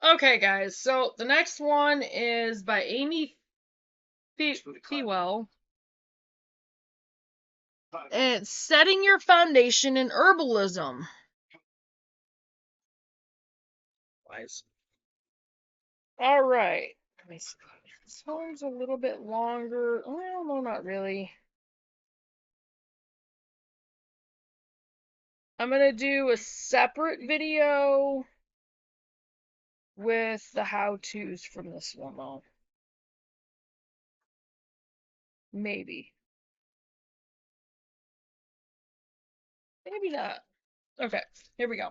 Okay, guys, so the next one is by Amy Fewell. It's Setting Your Foundation in Herbalism. Alright. Let me see. This one's a little bit longer. Well, no, not really. I'm going to do a separate video with the how-tos from this one, though. Maybe. Maybe not. Okay, here we go.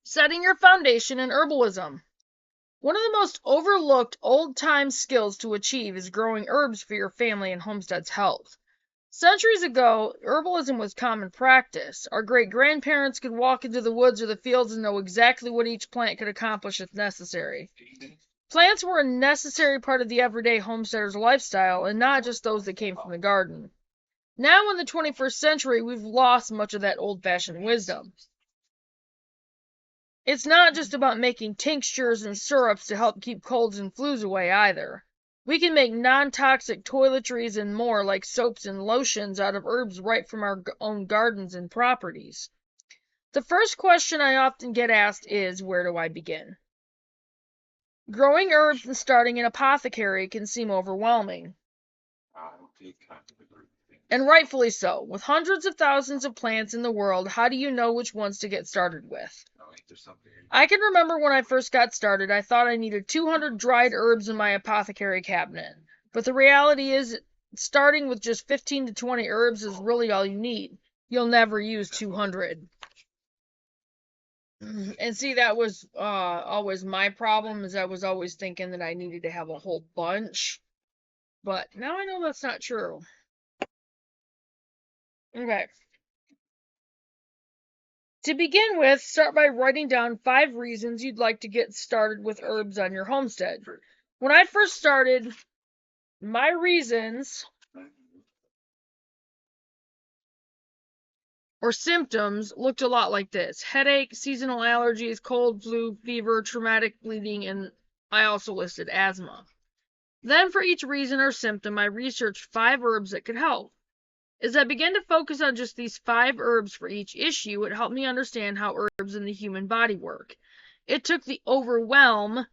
Setting Your Foundation in Herbalism. One of the most overlooked old-time skills to achieve is growing herbs for your family and homestead's health. Centuries ago, herbalism was common practice. Our great-grandparents could walk into the woods or the fields and know exactly what each plant could accomplish if necessary. Plants were a necessary part of the everyday homesteader's lifestyle, and not just those that came from the garden. Now in the 21st century, we've lost much of that old-fashioned wisdom. It's not just about making tinctures and syrups to help keep colds and flus away either. We can make non-toxic toiletries and more like soaps and lotions out of herbs right from our own gardens and properties. The first question I often get asked is, where do I begin? Growing herbs and starting an apothecary can seem overwhelming. And rightfully so. With hundreds of thousands of plants in the world, how do you know which ones to get started with? I can remember when I first got started, I thought I needed 200 dried herbs in my apothecary cabinet. But the reality is, starting with just 15 to 20 herbs is really all you need. You'll never use 200. And see, that was always my problem, is I was always thinking that I needed to have a whole bunch. But now I know that's not true. Okay. To begin with, start by writing down 5 reasons you'd like to get started with herbs on your homestead. When I first started, my reasons or symptoms looked a lot like this: headache, seasonal allergies, cold, flu, fever, traumatic bleeding, and I also listed asthma. Then for each reason or symptom, I researched 5 herbs that could help. As I began to focus on just these 5 herbs for each issue, it helped me understand how herbs in the human body work. It took the overwhelm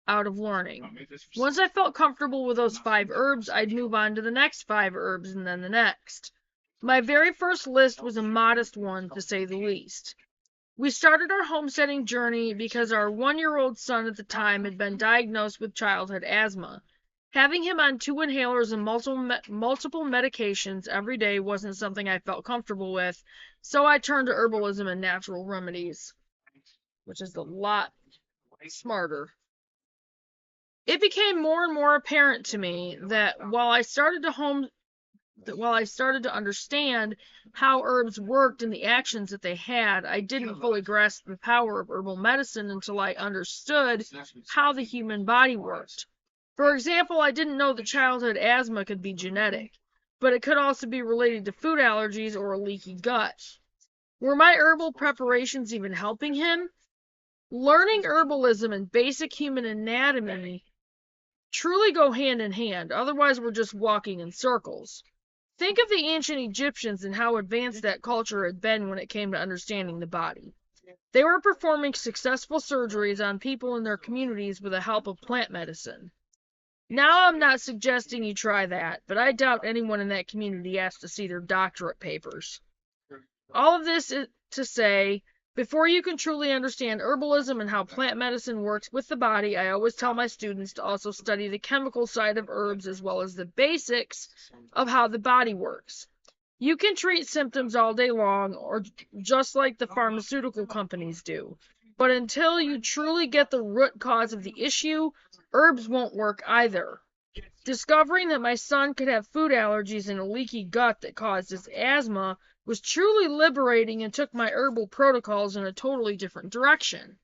out of learning. Once I felt comfortable with those 5 herbs, I'd move on to the next 5 herbs and then the next. My very first list was a modest one, to say the least. We started our homesteading journey because our 1-year-old son at the time had been diagnosed with childhood asthma. Having him on 2 inhalers and multiple medications every day wasn't something I felt comfortable with, so I turned to herbalism and natural remedies, which is a lot smarter. It became more and more apparent to me that while I started to understand how herbs worked and the actions that they had, I didn't fully grasp the power of herbal medicine until I understood how the human body worked. For example, I didn't know that childhood asthma could be genetic, but it could also be related to food allergies or a leaky gut. Were my herbal preparations even helping him? Learning herbalism and basic human anatomy truly go hand in hand, otherwise we're just walking in circles. Think of the ancient Egyptians and how advanced that culture had been when it came to understanding the body. They were performing successful surgeries on people in their communities with the help of plant medicine. Now I'm not suggesting you try that, but I doubt anyone in that community asked to see their doctorate papers. All of this is to say, before you can truly understand herbalism and how plant medicine works with the body, I always tell my students to also study the chemical side of herbs as well as the basics of how the body works. You can treat symptoms all day long, or just like the pharmaceutical companies do. But until you truly get the root cause of the issue, herbs won't work either. Discovering that my son could have food allergies and a leaky gut that caused his asthma was truly liberating and took my herbal protocols in a totally different direction.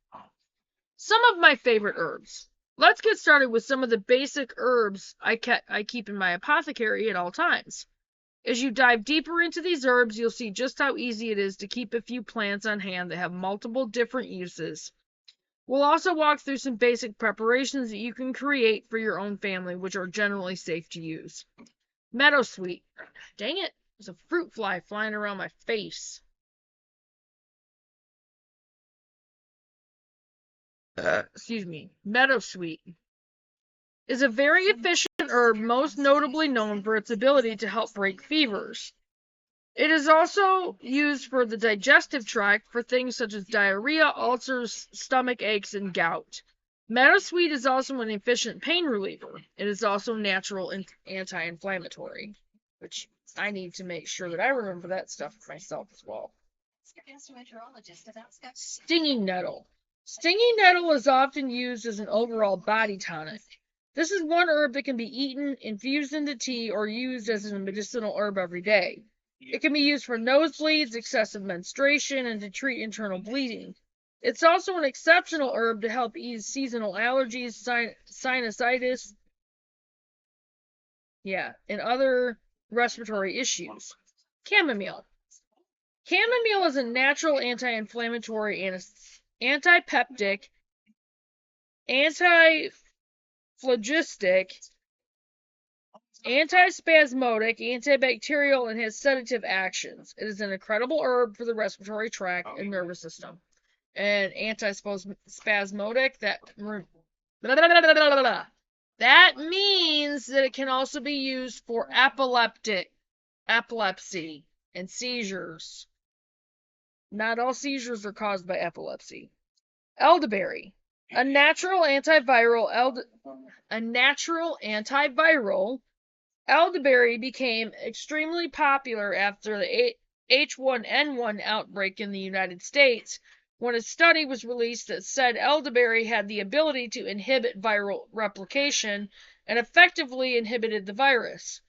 Some of my favorite herbs. Let's get started with some of the basic herbs I keep in my apothecary at all times. As you dive deeper into these herbs, you'll see just how easy it is to keep a few plants on hand that have multiple different uses. We'll also walk through some basic preparations that you can create for your own family, which are generally safe to use. Meadowsweet. Dang it, there's a fruit fly flying around my face. Excuse me. Meadowsweet is a very efficient herb, most notably known for its ability to help break fevers. It is also used for the digestive tract for things such as diarrhea, ulcers, stomach aches, and gout. Meadowsweet is also an efficient pain reliever. It is also natural and anti-inflammatory, which I need to make sure that I remember that stuff myself as well. Stinging nettle. Stinging nettle is often used as an overall body tonic. This is one herb that can be eaten, infused into tea, or used as a medicinal herb every day. It can be used for nosebleeds, excessive menstruation, and to treat internal bleeding. It's also an exceptional herb to help ease seasonal allergies, sinusitis, and other respiratory issues. Chamomile. Chamomile is a natural anti-inflammatory, antipeptic, antiphlogistic, antispasmodic, antibacterial, and has sedative actions. It is an incredible herb for the respiratory tract and nervous system. And antispasmodic, that means that it can also be used for epilepsy, and seizures. Not all seizures are caused by epilepsy. Elderberry, a natural antiviral. Elderberry became extremely popular after the H1N1 outbreak in the United States, when a study was released that said elderberry had the ability to inhibit viral replication and effectively inhibited the virus.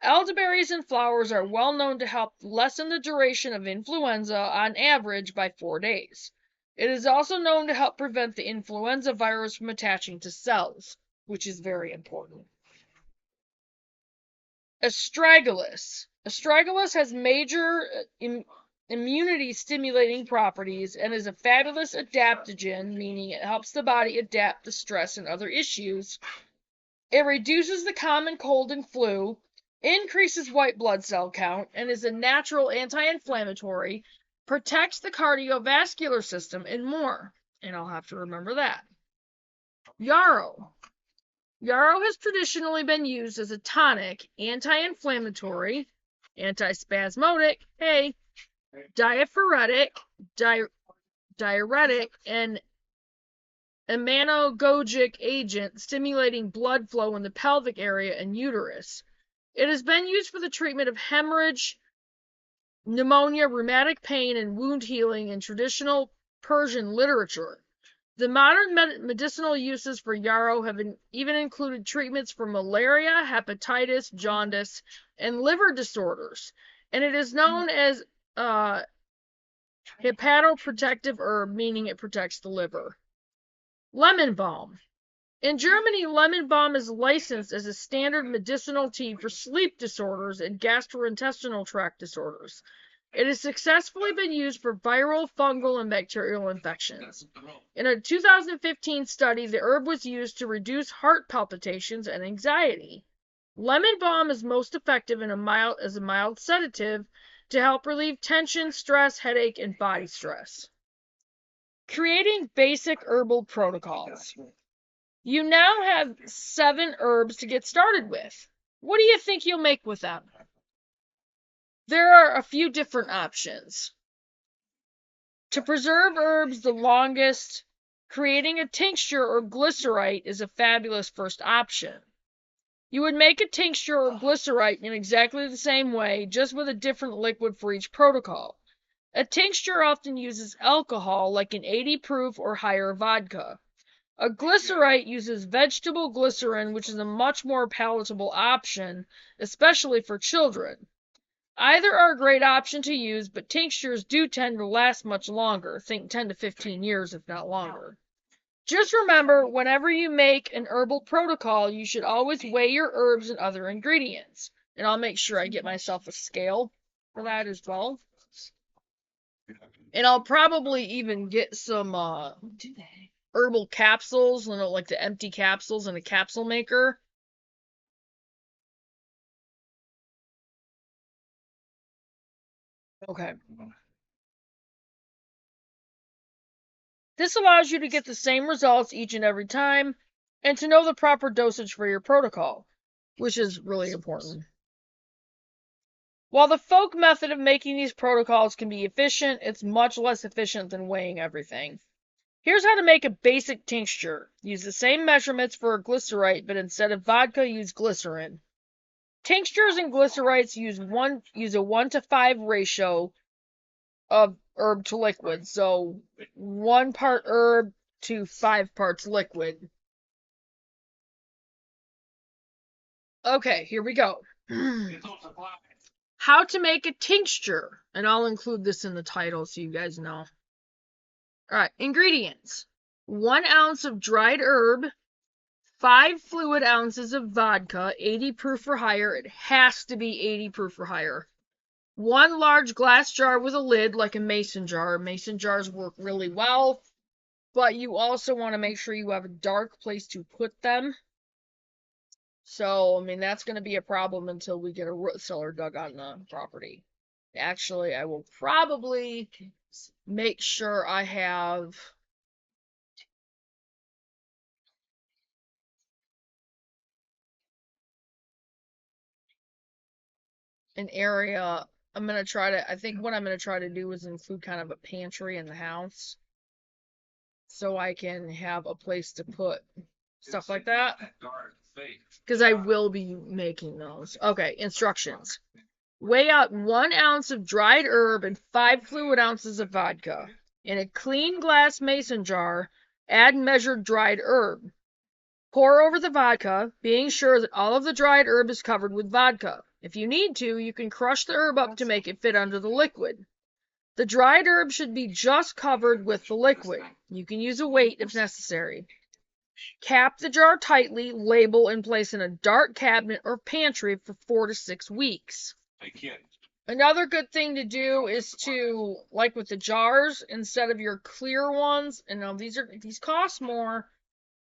Elderberries and flowers are well known to help lessen the duration of influenza on average by 4 days. It is also known to help prevent the influenza virus from attaching to cells, which is very important. Astragalus. Astragalus has major immunity-stimulating properties and is a fabulous adaptogen, meaning it helps the body adapt to stress and other issues. It reduces the common cold and flu, increases white blood cell count, and is a natural anti-inflammatory, protects the cardiovascular system, and more. And I'll have to remember that. Yarrow. Yarrow has traditionally been used as a tonic, anti-inflammatory, antispasmodic, diaphoretic, diuretic, and emmenagogic agent, stimulating blood flow in the pelvic area and uterus. It has been used for the treatment of hemorrhage, pneumonia, rheumatic pain, and wound healing in traditional Persian literature. The modern medicinal uses for yarrow have even included treatments for malaria, hepatitis, jaundice, and liver disorders, and it is known as hepatoprotective herb, meaning it protects the liver. Lemon balm. In Germany, lemon balm is licensed as a standard medicinal tea for sleep disorders and gastrointestinal tract disorders. It has successfully been used for viral, fungal, and bacterial infections. In a 2015 study, the herb was used to reduce heart palpitations and anxiety. Lemon balm is most effective as a mild sedative to help relieve tension, stress, headache, and body stress. Creating basic herbal protocols. You now have 7 herbs to get started with. What do you think you'll make with them? There are a few different options. To preserve herbs the longest, creating a tincture or glycerite is a fabulous first option. You would make a tincture or glycerite in exactly the same way, just with a different liquid for each protocol. A tincture often uses alcohol, like an 80 proof or higher vodka. A glycerite uses vegetable glycerin, which is a much more palatable option, especially for children. Either are a great option to use, but tinctures do tend to last much longer. Think 10 to 15 years, if not longer. Just remember, whenever you make an herbal protocol, you should always weigh your herbs and other ingredients. And I'll make sure I get myself a scale for that as well. And I'll probably even get some, herbal capsules, you know, like the empty capsules in a capsule maker. Okay. This allows you to get the same results each and every time and to know the proper dosage for your protocol, which is really important. While the folk method of making these protocols can be efficient, it's much less efficient than weighing everything. Here's how to make a basic tincture. Use the same measurements for a glycerite, but instead of vodka, use glycerin. Tinctures and glycerites use a 1:5 ratio of herb to liquid. So 1 part herb to 5 parts liquid. Okay, here we go. How to make a tincture. And I'll include this in the title so you guys know. Alright, ingredients. 1 ounce of dried herb, 5 fluid ounces of vodka, 80 proof or higher. It has to be 80 proof or higher. 1 large glass jar with a lid like a mason jar. Mason jars work really well, but you also want to make sure you have a dark place to put them. So, I mean, that's going to be a problem until we get a root cellar dug on the property. Actually, I will probably make sure I have an area. I think what I'm going to try to do is include kind of a pantry in the house so I can have a place to put stuff like that. Because I will be making those. Okay, instructions. Weigh out 1 ounce of dried herb and 5 fluid ounces of vodka. In a clean glass mason jar, add measured dried herb. Pour over the vodka, being sure that all of the dried herb is covered with vodka. If you need to, you can crush the herb up to make it fit under the liquid. The dried herb should be just covered with the liquid. You can use a weight if necessary. Cap the jar tightly, label, and place in a dark cabinet or pantry for 4 to 6 weeks. Another good thing to do is to, like with the jars, instead of your clear ones, and now these cost more,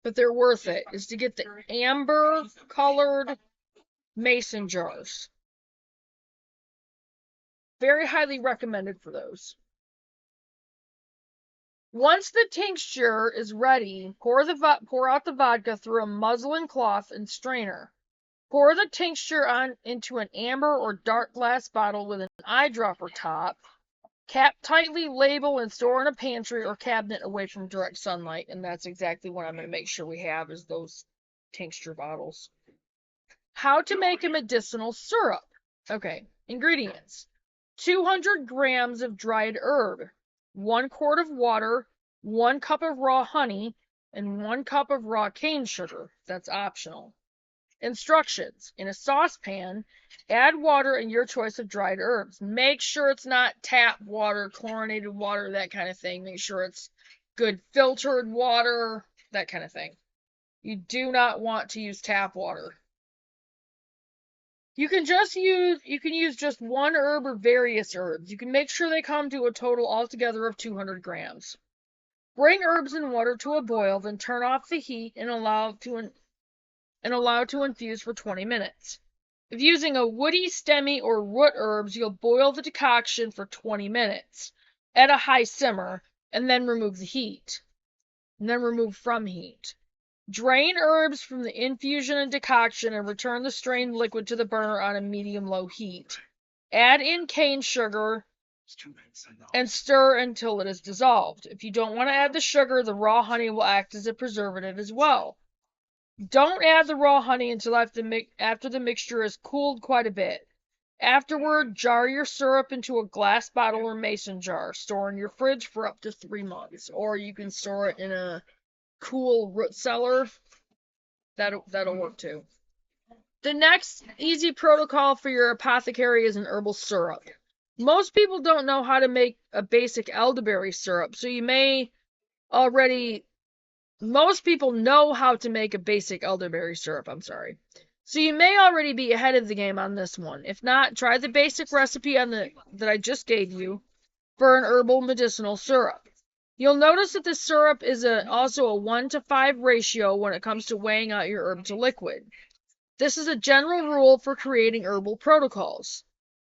but they're worth it, is to get the amber colored mason jars. Very highly recommended for those. Once the tincture is ready, pour out the vodka through a muslin cloth and strainer. Pour the tincture into an amber or dark glass bottle with an eyedropper top. Cap tightly, label, and store in a pantry or cabinet away from direct sunlight. And that's exactly what I'm going to make sure we have is those tincture bottles. How to make a medicinal syrup. Okay, ingredients. 200 grams of dried herb, 1 quart of water, 1 cup of raw honey, and 1 cup of raw cane sugar. That's optional. Instructions. In a saucepan, add water and your choice of dried herbs. Make sure it's not tap water, chlorinated water, that kind of thing. Make sure it's good filtered water, that kind of thing. You do not want to use tap water. You can use just 1 herb or various herbs. You can make sure they come to a total altogether of 200 grams. Bring herbs and water to a boil, then turn off the heat and allow to infuse for 20 minutes. If using a woody, stemmy, or root herbs, you'll boil the decoction for 20 minutes at a high simmer, and then remove from heat. Drain herbs from the infusion and decoction and return the strained liquid to the burner on a medium-low heat. Add in cane sugar and stir until it is dissolved. If you don't want to add the sugar, the raw honey will act as a preservative as well. Don't add the raw honey until after the mixture is cooled quite a bit. Afterward, jar your syrup into a glass bottle or mason jar. Store in your fridge for up to 3 months. Or you can store it in a cool root cellar. That'll work too. The next easy protocol for your apothecary is an herbal syrup. Most people don't know how to make a basic elderberry syrup, so most people know how to make a basic elderberry syrup, So you may already be ahead of the game on this one. If not, try the basic recipe that I just gave you for an herbal medicinal syrup. You'll notice that the syrup is also a 1-to-5 ratio when it comes to weighing out your herb to liquid. This is a general rule for creating herbal protocols.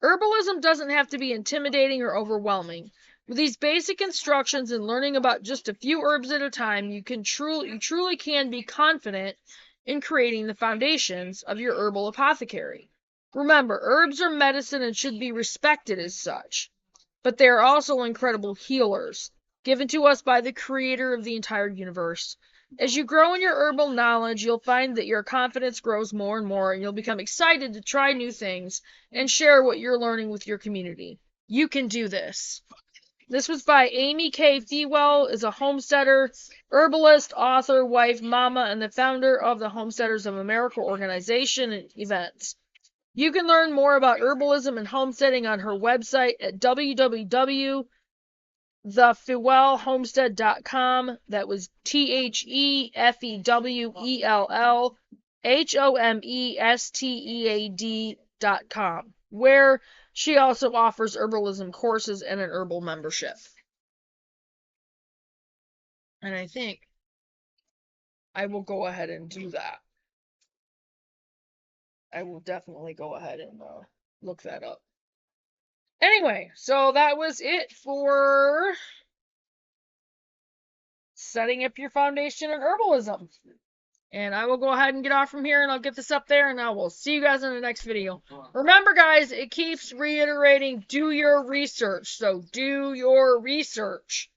Herbalism doesn't have to be intimidating or overwhelming. With these basic instructions and learning about just a few herbs at a time, you truly can be confident in creating the foundations of your herbal apothecary. Remember, herbs are medicine and should be respected as such, but they are also incredible healers, given to us by the creator of the entire universe. As you grow in your herbal knowledge, you'll find that your confidence grows more and more, and you'll become excited to try new things and share what you're learning with your community. You can do this. This was by Amy K. Fewell, is a homesteader, herbalist, author, wife, mama, and the founder of the Homesteaders of America organization and events. You can learn more about herbalism and homesteading on her website at www.thefewellhomestead.com. That was THEFEWELLHOMESTEAD.com, where she also offers herbalism courses and an herbal membership. And I think I will go ahead and do that. I will definitely go ahead and look that up. Anyway, so that was it for setting up your foundation in herbalism. And I will go ahead and get off from here, and I'll get this up there, and I will see you guys in the next video. Remember, guys, it keeps reiterating, do your research. So do your research.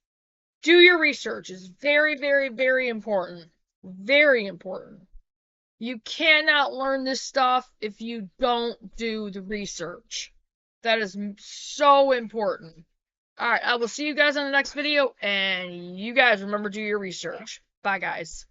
Do your research. It's very, very, very important. Very important. You cannot learn this stuff if you don't do the research. That is so important. Alright, I will see you guys in the next video, and you guys remember to do your research. Bye, guys.